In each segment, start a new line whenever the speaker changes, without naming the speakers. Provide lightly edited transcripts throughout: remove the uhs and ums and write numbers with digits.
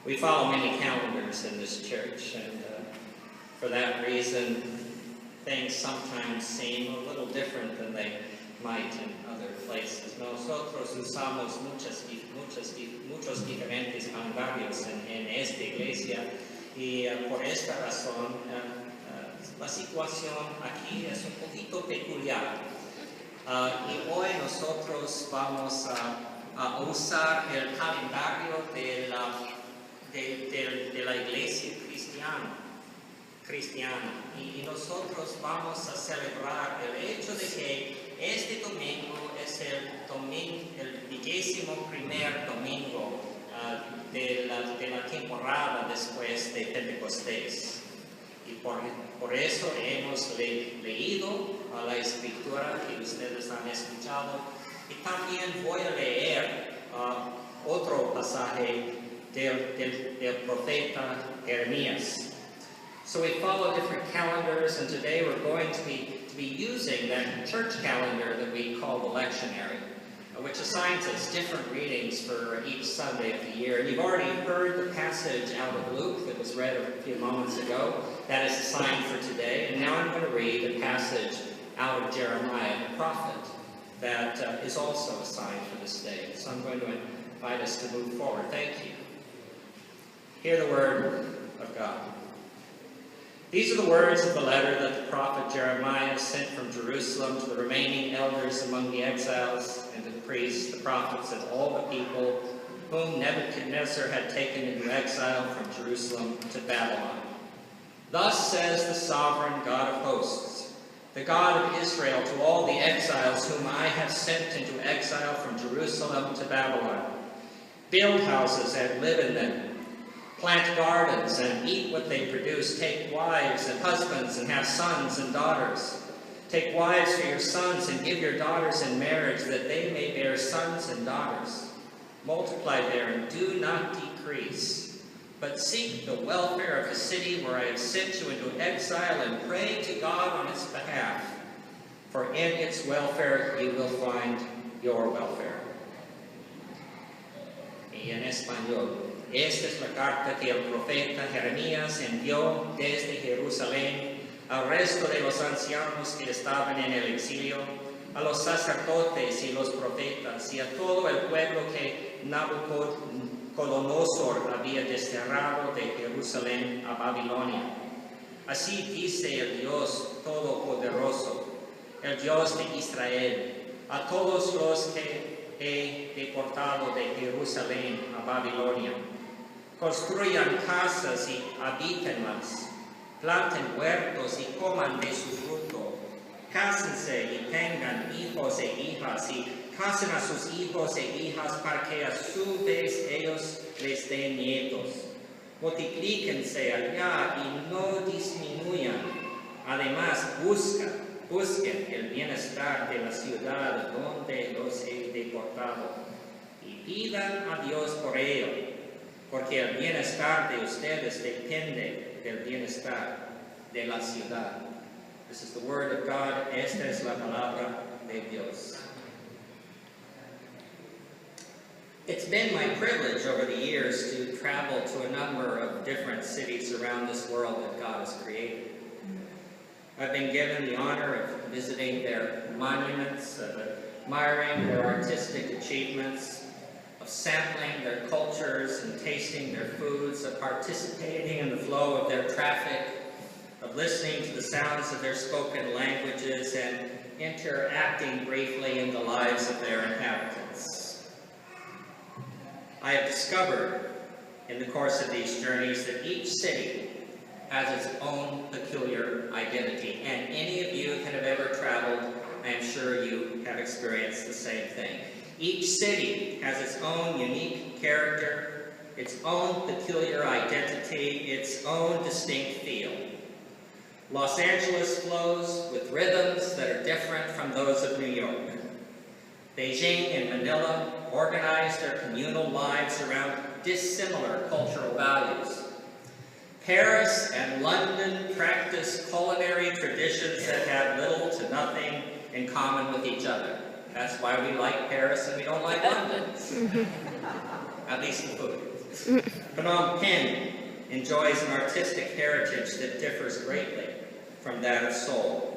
We follow many calendars in this church, and for that reason, things sometimes seem a little different than they might in other places. Nosotros usamos muchos diferentes calendarios en esta iglesia, y por esta razón la situación aquí es un poquito peculiar. Y hoy nosotros vamos a usar el calendario de la iglesia cristiana. Y nosotros vamos a celebrar el hecho de que este domingo es el 21º domingo de la temporada después de Pentecostés. Y por eso hemos leído la escritura que ustedes han escuchado, y también voy a leer otro pasaje del profeta Jeremías. So we follow different calendars, and today we're going to be using that church calendar that we call the lectionary, which assigns us different readings for each Sunday of the year. And you've already heard the passage out of Luke that was read a few moments ago. That is assigned for today. And now I'm going to read a passage out of Jeremiah the prophet that is also assigned for this day. So I'm going to invite us to move forward. Thank you. Hear the word of God. These are the words of the letter that the prophet Jeremiah sent from Jerusalem to the remaining elders among the exiles, and to the priests, the prophets, and all the people whom Nebuchadnezzar had taken into exile from Jerusalem to Babylon. Thus says the sovereign God of hosts, the God of Israel, to all the exiles whom I have sent into exile from Jerusalem to Babylon: build houses and live in them. Plant gardens and eat what they produce. Take wives and husbands and have sons and daughters. Take wives for your sons and give your daughters in marriage, that they may bear sons and daughters. Multiply there and do not decrease, but seek the welfare of the city where I have sent you into exile, and pray to God on its behalf, for in its welfare you will find your welfare. Y en español. Esta es la carta que el profeta Jeremías envió desde Jerusalén al resto de los ancianos que estaban en el exilio, a los sacerdotes y los profetas, y a todo el pueblo que Nabucodonosor había desterrado de Jerusalén a Babilonia. Así dice el Dios Todopoderoso, el Dios de Israel, a todos los que he deportado de Jerusalén a Babilonia: construyan casas y habítenlas, planten huertos y coman de su fruto, cásense y tengan hijos e hijas, y casen a sus hijos e hijas para que a su vez ellos les den nietos. Multiplíquense allá y no disminuyan. Además, busquen el bienestar de la ciudad donde los he deportado, y pidan a Dios por ello, porque el bienestar de ustedes depende del bienestar de la ciudad. This is the word of God. Esta es la palabra de Dios. It's been my privilege over the years to travel to a number of different cities around this world that God has created. I've been given the honor of visiting their monuments, of admiring their artistic achievements, of sampling their cultures and tasting their foods, of participating in the flow of their traffic, of listening to the sounds of their spoken languages, and interacting briefly in the lives of their inhabitants. I have discovered in the course of these journeys that each city has its own peculiar identity, and any of you that have ever traveled, I am sure you have experienced the same thing. Each city has its own unique character, its own peculiar identity, its own distinct feel. Los Angeles flows with rhythms that are different from those of New York. Beijing and Manila organize their communal lives around dissimilar cultural values. Paris and London practice culinary traditions that have little to nothing in common with each other. That's why we like Paris and we don't like London. At least the food. Phnom Penh enjoys an artistic heritage that differs greatly from that of Seoul.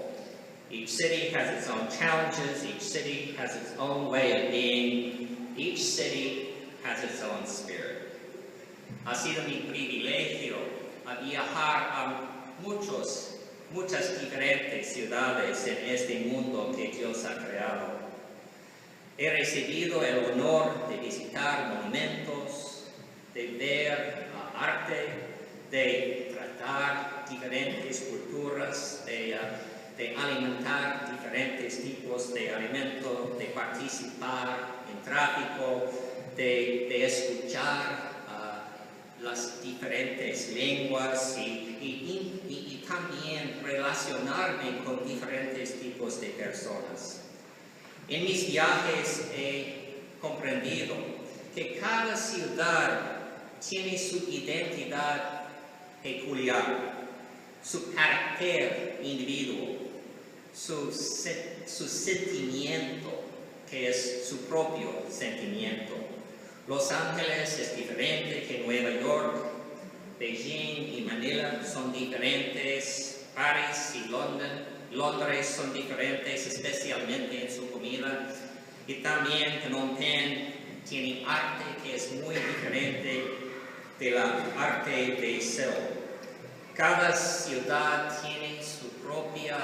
Each city has its own challenges, each city has its own way of being, each city has its own spirit. Ha sido mi privilegio viajar a muchas diferentes ciudades en este mundo que Dios ha creado. He recibido el honor de visitar monumentos, de ver arte, de tratar diferentes culturas, de alimentar diferentes tipos de alimentos, de participar en tráfico, de escuchar las diferentes lenguas y también relacionarme con diferentes tipos de personas. En mis viajes he comprendido que cada ciudad tiene su identidad peculiar, su carácter individuo, su sentimiento, que es su propio sentimiento. Los Ángeles es diferente que Nueva York, Beijing y Manila son diferentes, París y Londres son diferentes, especialmente en su comida, y también Phnom Penh tiene arte que es muy diferente de la arte de Seúl. Cada ciudad tiene su propia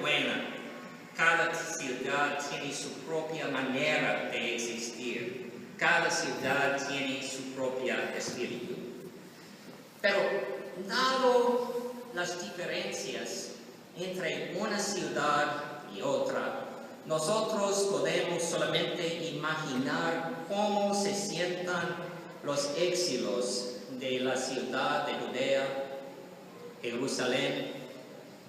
buena. Cada ciudad tiene su propia manera de existir. Cada ciudad tiene su propia espíritu. Pero, dado las diferencias entre una ciudad y otra, nosotros podemos solamente imaginar cómo se sientan los exilos de la ciudad de Judea, Jerusalén,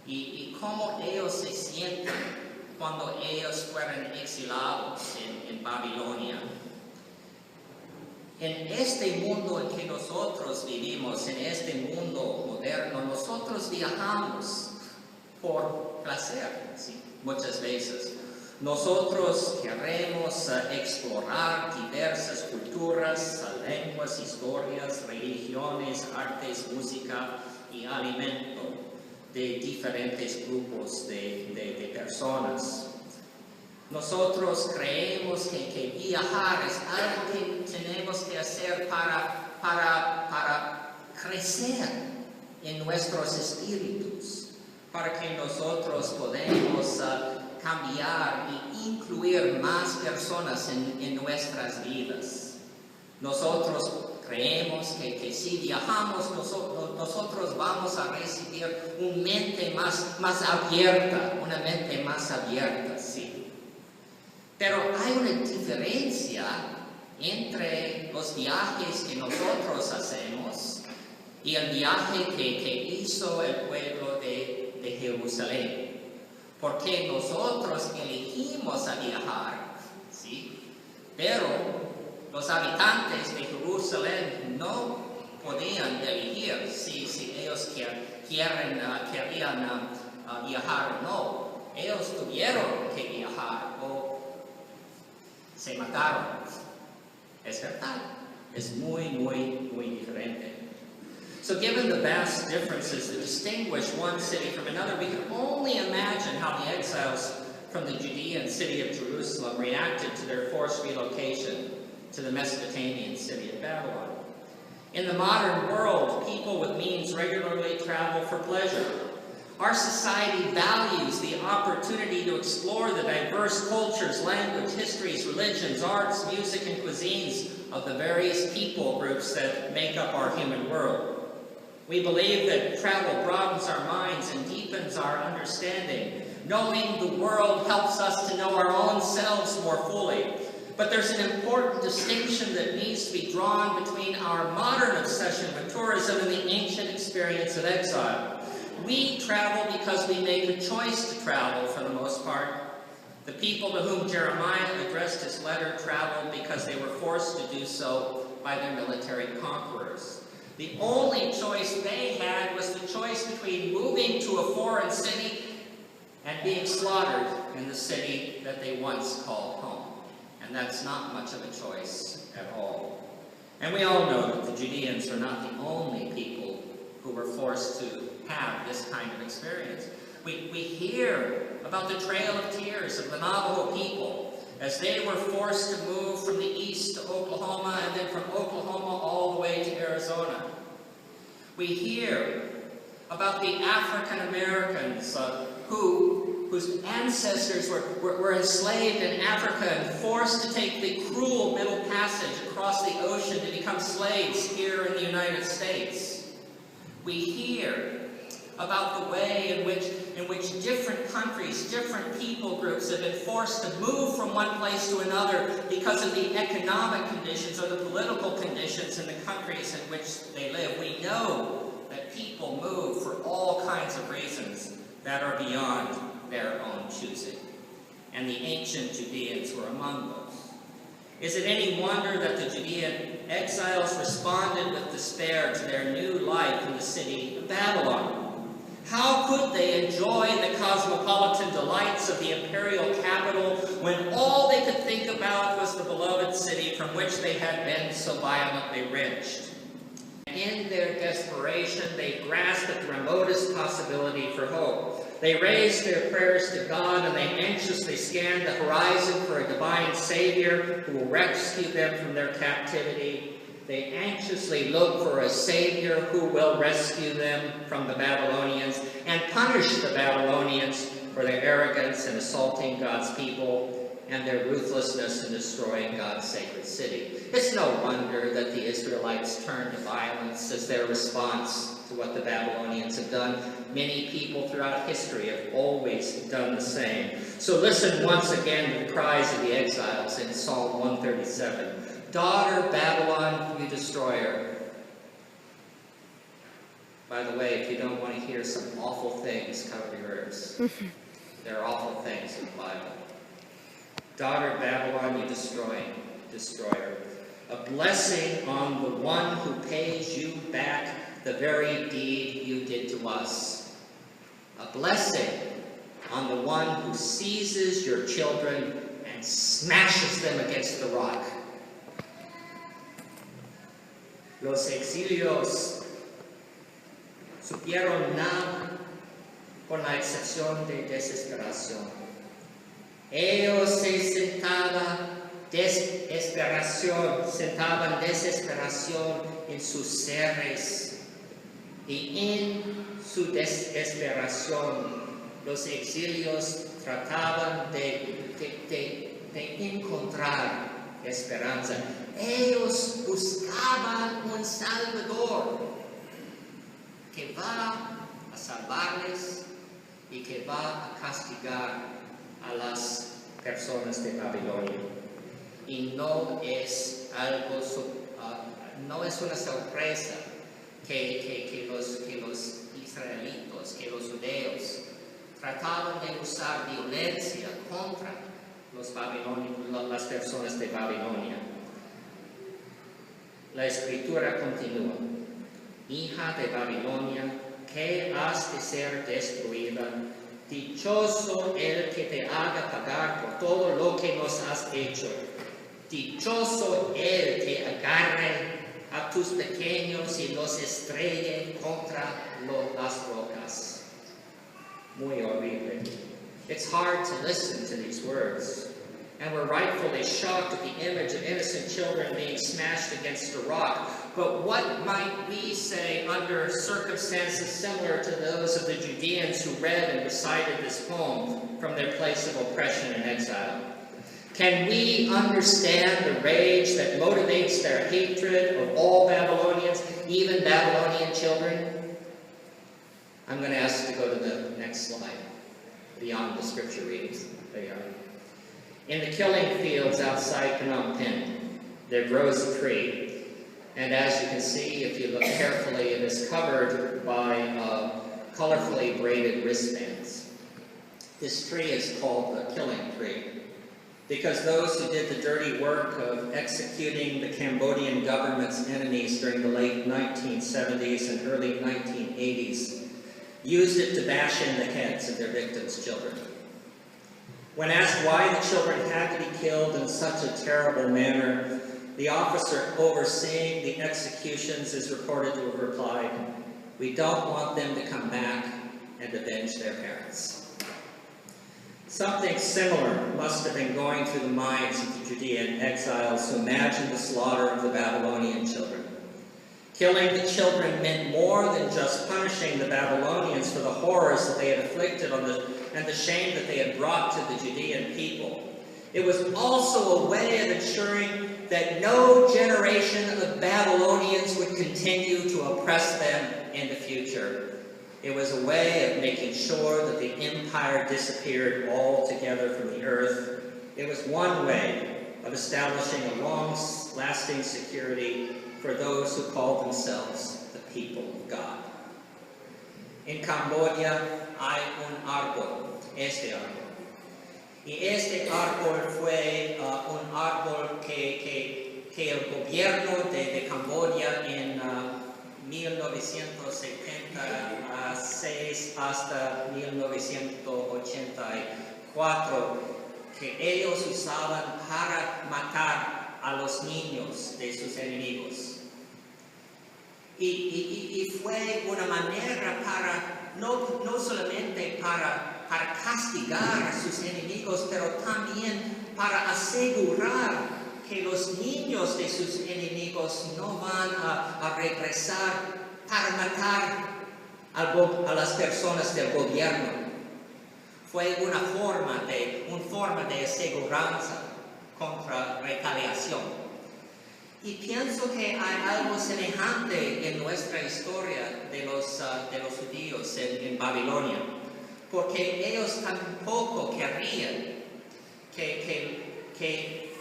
y cómo ellos se sientan cuando ellos fueron exilados en Babilonia. En este mundo en que nosotros vivimos, en este mundo moderno, nosotros viajamos por placer, ¿sí? Muchas veces. Nosotros queremos explorar diversas culturas, lenguas, historias, religiones, artes, música y alimento de diferentes grupos de personas. Nosotros creemos que viajar es algo que tenemos que hacer para crecer en nuestros espíritus, para que nosotros podamos cambiar e incluir más personas en nuestras vidas. Nosotros creemos que si viajamos, nosotros vamos a recibir una mente más abierta, sí. Pero hay una diferencia entre los viajes que nosotros hacemos y el viaje que hizo el pueblo de Jerusalén. Porque nosotros elegimos a viajar, ¿sí? Pero los habitantes de Jerusalén no podían elegir si ellos querían viajar o no. Ellos tuvieron que viajar o se mataron. Es verdad. Es muy diferente. So given the vast differences that distinguish one city from another, we can only imagine how the exiles from the Judean city of Jerusalem reacted to their forced relocation to the Mesopotamian city of Babylon. In the modern world, people with means regularly travel for pleasure. Our society values the opportunity to explore the diverse cultures, language, histories, religions, arts, music, and cuisines of the various people groups that make up our human world. We believe that travel broadens our minds and deepens our understanding. Knowing the world helps us to know our own selves more fully. But there's an important distinction that needs to be drawn between our modern obsession with tourism and the ancient experience of exile. We travel because we make a choice to travel for the most part. The people to whom Jeremiah addressed his letter traveled because they were forced to do so by their military conquerors. The only choice they had was the choice between moving to a foreign city and being slaughtered in the city that they once called home. And And that's not much of a choice at all. And we all know that the Judeans were not the only people who were forced to have this kind of experience. We hear about the Trail of Tears of the Navajo people as they were forced to move from the east to Oklahoma and then from Oklahoma all the way to Arizona. We hear about the African Americans whose ancestors were enslaved in Africa and forced to take the cruel Middle Passage across the ocean to become slaves here in the United States. We hear about the way in which different countries, different people groups have been forced to move from one place to another because of the economic conditions or the political conditions in the countries in which they live. We know that people move for all kinds of reasons that are beyond their own choosing. And the ancient Judeans were among those. Is it any wonder that the Judean exiles responded with despair to their new life in the city of Babylon? How could they enjoy the cosmopolitan delights of the imperial capital when all they could think about was the beloved city from which they had been so violently wrenched? In their desperation, they grasped at the remotest possibility for hope. They raised their prayers to God, and they anxiously scanned the horizon for a divine Savior who will rescue them from their captivity. They anxiously look for a Savior who will rescue them from the Babylonians and punish the Babylonians for their arrogance in assaulting God's people and their ruthlessness in destroying God's sacred city. It's no wonder that the Israelites turned to violence as their response to what the Babylonians have done. Many people throughout history have always done the same. So listen once again to the cries of the exiles in Psalm 137. Daughter Babylon, you destroyer. By the way, if you don't want to hear some awful things, cover your ears. There are awful things in the Bible. Daughter Babylon, you destroyer. A blessing on the one who pays you back the very deed you did to us. A blessing on the one who seizes your children and smashes them against the rock. Los exilios supieron nada con la excepción de desesperación. Ellos se sentaban desesperación en sus seres, y en su desesperación los exilios trataban de encontrar esperanza. Ellos buscaban un Salvador que va a salvarles y que va a castigar a las personas de Babilonia. Y no es algo, no es una sorpresa que los israelitos, que los judeos trataban de usar violencia contra las personas de Babilonia. La escritura continúa. Hija de Babilonia, que has de ser destruida, dichoso el que te haga pagar por todo lo que nos has hecho. Dichoso el que agarre a tus pequeños y los estrelle contra las rocas. Muy horrible. It's hard to listen to these words, and we're rightfully shocked at the image of innocent children being smashed against a rock. But what might we say under circumstances similar to those of the Judeans who read and recited this poem from their place of oppression and exile? Can we understand the rage that motivates their hatred of all Babylonians, even Babylonian children? I'm going to ask you to go to the next slide, beyond the scripture readings. There you are. In the killing fields outside Phnom Penh, there grows a tree. And as you can see, if you look carefully, it is covered by colorfully braided wristbands. This tree is called the killing tree because those who did the dirty work of executing the Cambodian government's enemies during the late 1970s and early 1980s used it to bash in the heads of their victims' children. When asked why the children had to be killed in such a terrible manner, the officer overseeing the executions is reported to have replied, "We don't want them to come back and avenge their parents." Something similar must have been going through the minds of the Judean exiles who imagined the slaughter of the Babylonian children. Killing the children meant more than just punishing the Babylonians for the horrors that they had inflicted and the shame that they had brought to the Judean people. It was also a way of ensuring that no generation of Babylonians would continue to oppress them in the future. It was a way of making sure that the empire disappeared altogether from the earth. It was one way of establishing a long-lasting security for those who called themselves the people of God. En Camboya hay un árbol, este árbol. Y este árbol fue un árbol que el gobierno de Camboya en 1976 hasta 1984, que ellos usaban para matar a los niños de sus enemigos. Y fue una manera para, no solamente para castigar a sus enemigos, pero también para asegurar que los niños de sus enemigos no van a regresar para matar a las personas del gobierno. Fue una forma de aseguranza contra retaliación. Y pienso que hay algo semejante en nuestra historia de los judíos en Babilonia, porque ellos tampoco querían que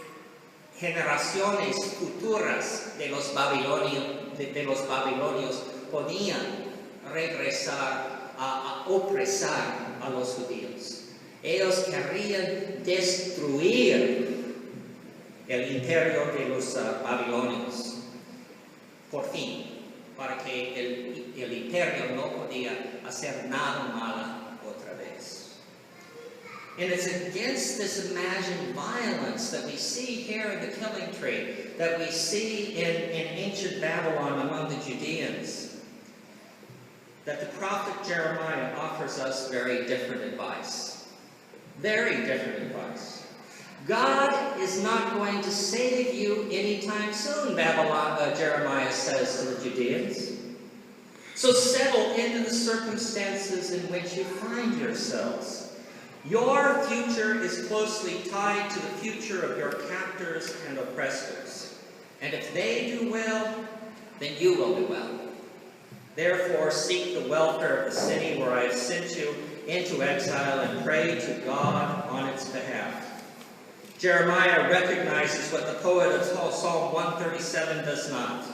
generaciones futuras de los babilonios podían regresar a opresar a los judíos. Ellos querían destruir el imperio de los babilonios, por fin, para que el imperio no podía hacer nada malo otra vez. And it's against this imagined violence that we see here in the killing tree, that we see in ancient Babylon among the Judeans, that the prophet Jeremiah offers us very different advice. Very different advice. God is not going to save you anytime soon, Jeremiah says to the Judeans. So settle into the circumstances in which you find yourselves. Your future is closely tied to the future of your captors and oppressors. And if they do well, then you will do well. Therefore, seek the welfare of the city where I have sent you into exile and pray to God on its behalf. Jeremiah recognizes what the poet of Psalm 137 does not.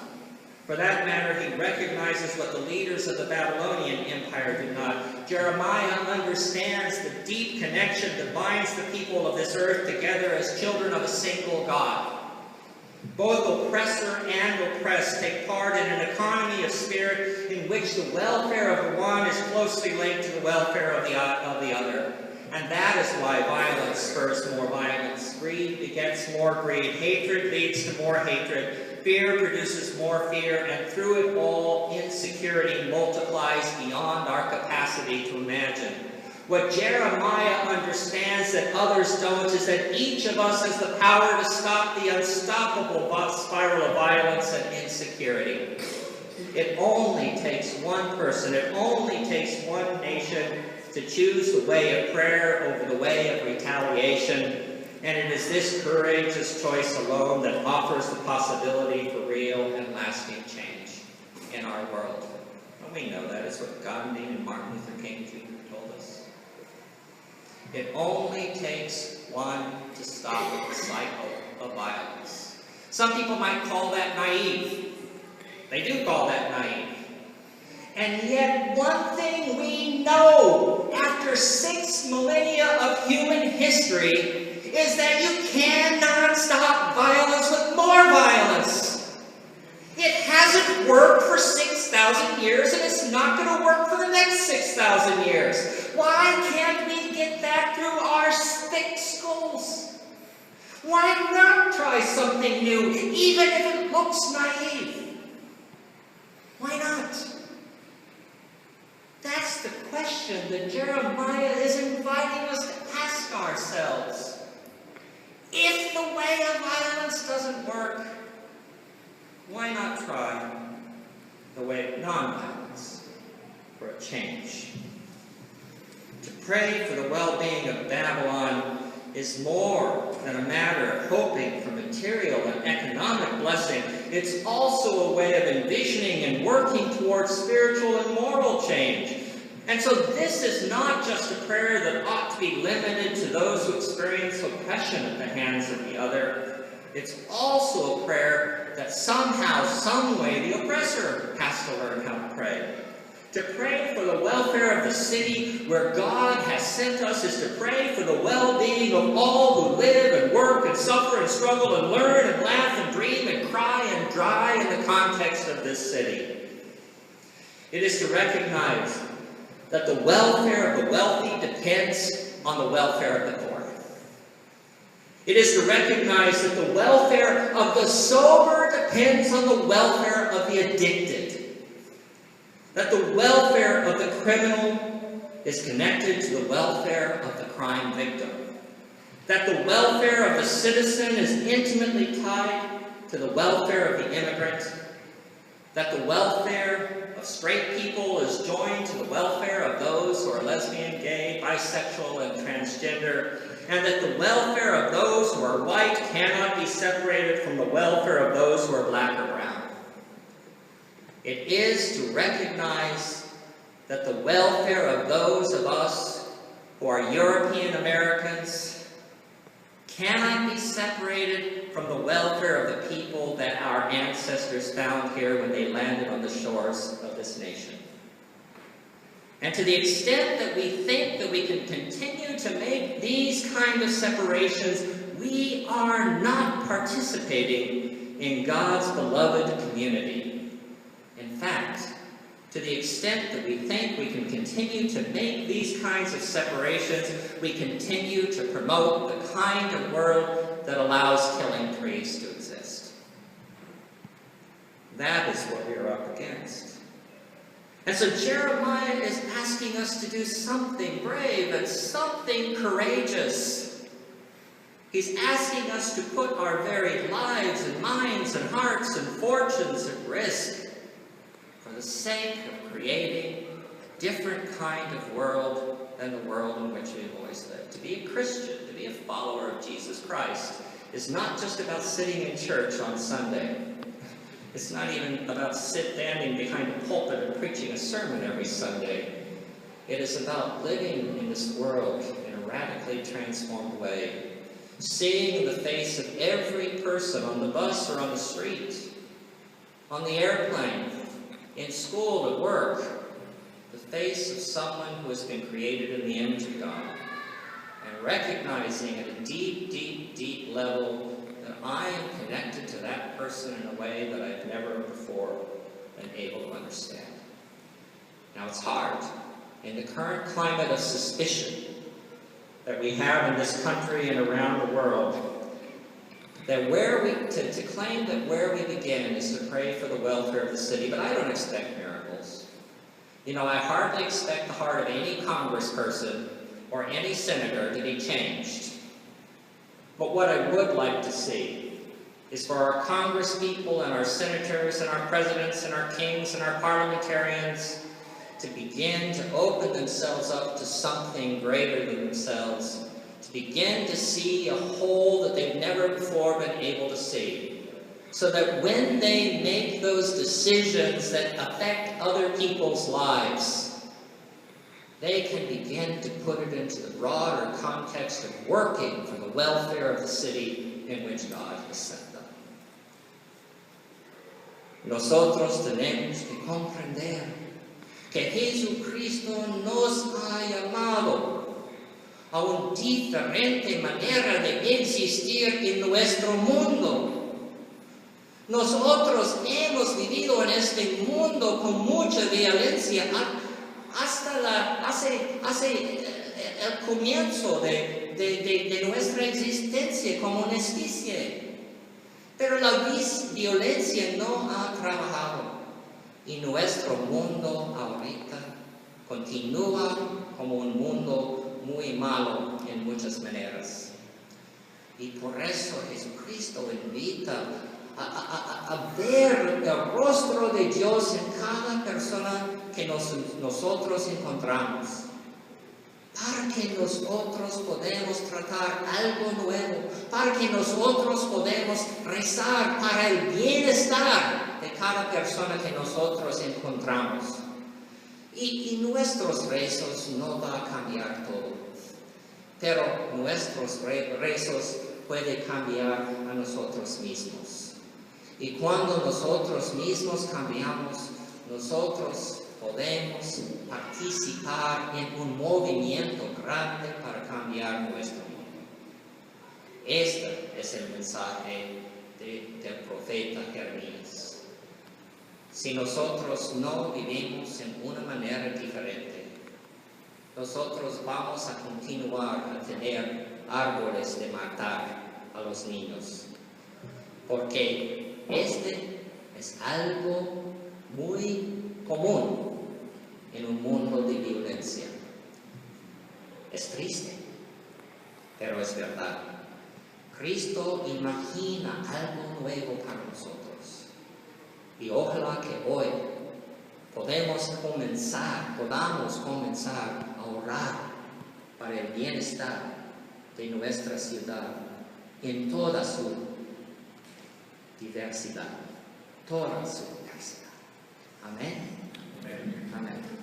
For that matter, he recognizes what the leaders of the Babylonian Empire do not. Jeremiah understands the deep connection that binds the people of this earth together as children of a single God. Both oppressor and oppressed take part in an economy of spirit in which the welfare of the one is closely linked to the welfare of the other. And that is why violence spurs more violence. Greed begets more greed. Hatred leads to more hatred. Fear produces more fear. And through it all, insecurity multiplies beyond our capacity to imagine. What Jeremiah understands that others don't is that each of us has the power to stop the unstoppable spiral of violence and insecurity. It only takes one person, it only takes one nation to choose the way of prayer over the way of retaliation. And it is this courageous choice alone that offers the possibility for real and lasting change in our world. And we know that is what Gandhi and Martin Luther King Jr. told us. It only takes one to stop the cycle of violence. Some people might call that naive. They do call that naive. And yet, one thing we know after 6 millennia of human history is that you cannot stop violence with more violence. It hasn't worked for 6,000 years, and it's not going to work for the next 6,000 years. Why can't we get that through our thick skulls? Why not try something new, even if it looks naive? Why not? That's the question that Jeremiah is inviting us to ask ourselves. If the way of violence doesn't work, why not try the way of nonviolence for a change? To pray for the well-being of Babylon is more than a matter of hoping for material and economic blessing. It's also a way of envisioning and working towards spiritual and moral change. And so this is not just a prayer that ought to be limited to those who experience oppression at the hands of the other. It's also a prayer that somehow, some way, the oppressor has to learn how to pray. To pray for the welfare of the city where God has sent us is to pray for the well-being of all who live and work and suffer and struggle and learn and laugh and dream and cry and dry in the context of this city. It is to recognize that the welfare of the wealthy depends on the welfare of the poor. It is to recognize that the welfare of the sober depends on the welfare of the addicted. That the welfare of the criminal is connected to the welfare of the crime victim. That the welfare of the citizen is intimately tied to the welfare of the immigrant. That the welfare of straight people is joined to the welfare of those who are lesbian, gay, bisexual, and transgender. And that the welfare of those who are white cannot be separated from the welfare of those who are black or brown. It is to recognize that the welfare of those of us who are European Americans cannot be separated from the welfare of the people that our ancestors found here when they landed on the shores of this nation. And to the extent that we think that we can continue to make these kind of separations, we are not participating in God's beloved community. In fact, to the extent that we think we can continue to make these kinds of separations, we continue to promote the kind of world that allows killing trees to exist. That is what we are up against. And so Jeremiah is asking us to do something brave and something courageous. He's asking us to put our very lives and minds and hearts and fortunes at risk for the sake of creating a different kind of world than the world in which we've always lived. To be a Christian, to be a follower of Jesus Christ, is not just about sitting in church on Sunday. It's not even about standing behind a pulpit and preaching a sermon every Sunday. It is about living in this world in a radically transformed way, seeing the face of every person on the bus or on the street, on the airplane, in school, at work, the face of someone who has been created in the image of God, and recognizing at a deep, deep, deep level that I am connected to that person in a way that I've never before been able to understand. Now, it's hard in the current climate of suspicion that we have in this country and around the world, that to claim that where we begin is to pray for the welfare of the city, but I don't expect miracles. You know, I hardly expect the heart of any congressperson or any senator to be changed. But what I would like to see is for our congresspeople and our senators and our presidents and our kings and our parliamentarians to begin to open themselves up to something greater than themselves, to begin to see a whole that they've never before been able to see, so that when they make those decisions that affect other people's lives, they can begin to put it into the broader context of working for the welfare of the city in which God has sent them. Nosotros tenemos que comprender que Jesucristo nos ha llamado a una diferente manera de existir en nuestro mundo. Nosotros hemos vivido en este mundo con mucha violencia hasta el comienzo de nuestra existencia como una especie. Pero la violencia no ha trabajado y nuestro mundo ahorita continúa como un mundo muy malo en muchas maneras. Y por eso Jesucristo invita a ver el rostro de Dios en cada persona que nosotros encontramos, para que nosotros podamos tratar algo nuevo, para que nosotros podamos rezar para el bienestar de cada persona que nosotros encontramos. Y nuestros rezos no van a cambiar todo, pero nuestros rezos pueden cambiar a nosotros mismos. Y cuando nosotros mismos cambiamos, nosotros podemos participar en un movimiento grande para cambiar nuestro mundo. Este es el mensaje del profeta Jeremías. Si nosotros no vivimos en una manera diferente, nosotros vamos a continuar a tener árboles de matar a los niños, porque este es algo muy común en un mundo de violencia. Es triste, pero es verdad. Cristo imagina algo nuevo para nosotros. Y ojalá que hoy podamos comenzar a orar para el bienestar de nuestra ciudad en toda su diversidad. Toda su diversidad. Amén. Amén.